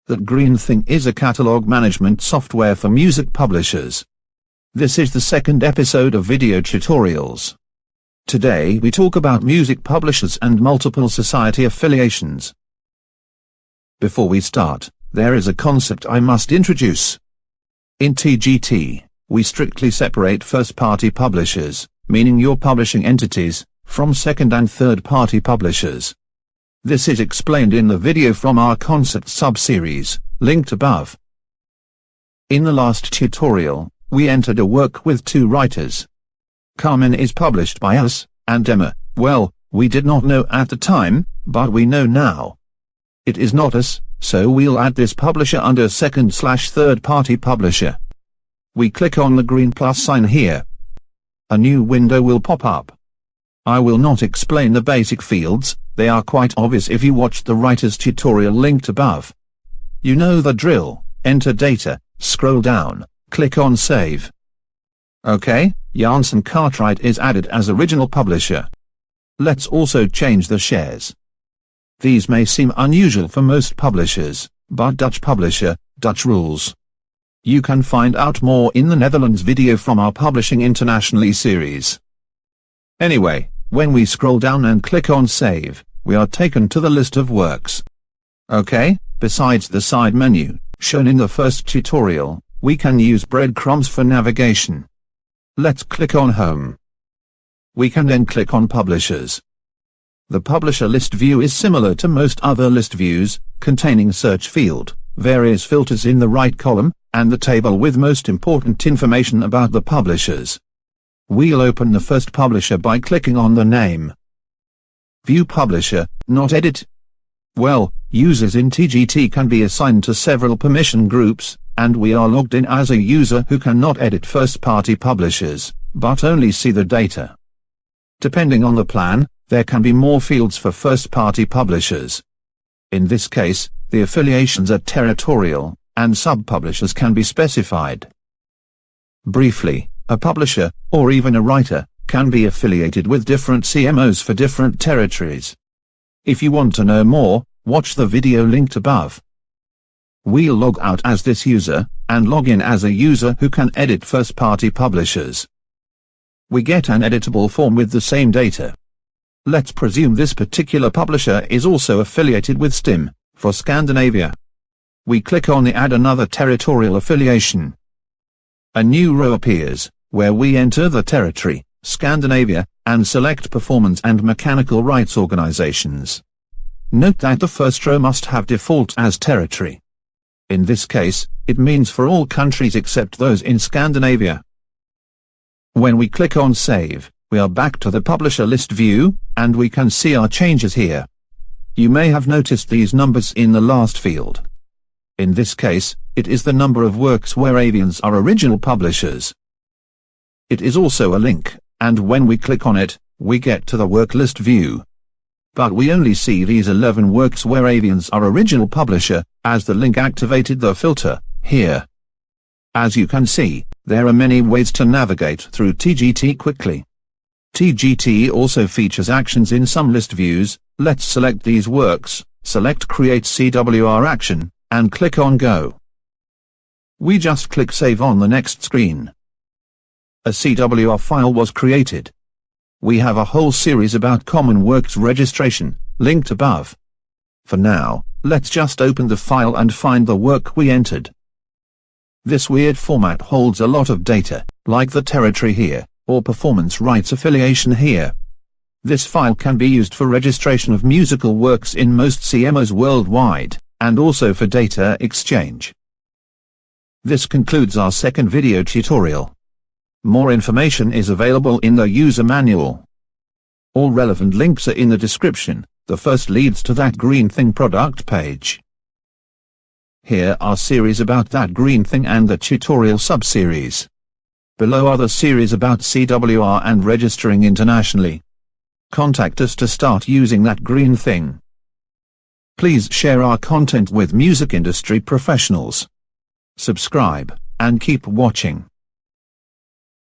That green thing is a catalog management software for music publishers. This is the second episode of video tutorials. Today we talk about music publishers and multiple society affiliations. Before we start, there is a concept I must introduce. In TGT, we strictly separate first-party publishers, meaning your publishing entities, from second and third-party publishers. This is explained in the video from our concept sub-series, linked above. In the last tutorial, we entered a work with two writers. Carmen is published by us, and Emma, well, we did not know at the time, but we know now. It is not us, so we'll add this publisher under second/third-party publisher. We click on the green plus sign here. A new window will pop up. I will not explain the basic fields, they are quite obvious if you watched the writer's tutorial linked above. You know the drill, enter data, scroll down, click on save. OK, Janssen Cartwright is added as original publisher. Let's also change the shares. These may seem unusual for most publishers, but Dutch publisher, Dutch rules. You can find out more in the Netherlands video from our Publishing Internationally series. Anyway, when we scroll down and click on save, we are taken to the list of works. OK, besides the side menu, shown in the first tutorial, we can use breadcrumbs for navigation. Let's click on home. We can then click on publishers. The publisher list view is similar to most other list views, containing search field, various filters in the right column, and the table with most important information about the publishers. We'll open the first publisher by clicking on the name. View publisher, not edit. Well, users in TGT can be assigned to several permission groups, and we are logged in as a user who cannot edit first-party publishers, but only see the data. Depending on the plan, there can be more fields for first-party publishers. In this case, the affiliations are territorial, and sub-publishers can be specified. Briefly, a publisher, or even a writer, can be affiliated with different CMOs for different territories. If you want to know more, watch the video linked above. We'll log out as this user, and log in as a user who can edit first-party publishers. We get an editable form with the same data. Let's presume this particular publisher is also affiliated with STIM, for Scandinavia. We click on the Add Another Territorial Affiliation. A new row appears, where we enter the territory, Scandinavia, and select Performance and Mechanical Rights Organizations. Note that the first row must have default as territory. In this case, it means for all countries except those in Scandinavia. When we click on Save, we are back to the publisher list view, and we can see our changes here. You may have noticed these numbers in the last field. In this case, it is the number of works where avians are original publishers. It is also a link, and when we click on it, we get to the work list view. But we only see these 11 works where avians are original publisher, as the link activated the filter, here. As you can see, there are many ways to navigate through TGT quickly. TGT also features actions in some list views. Let's select these works, select Create CWR action, and click on Go. We just click Save on the next screen. A CWR file was created. We have a whole series about common works registration, linked above. For now, let's just open the file and find the work we entered. This weird format holds a lot of data, like the territory here, or performance rights affiliation here. This file can be used for registration of musical works in most CMOs worldwide, and also for data exchange. This concludes our second video tutorial. More information is available in the user manual. All relevant links are in the description. The first leads to that green thing product page. Here are series about that green thing and the tutorial sub-series. Below are the series about CWR and registering internationally. Contact us to start using that green thing. Please share our content with music industry professionals. Subscribe, and keep watching.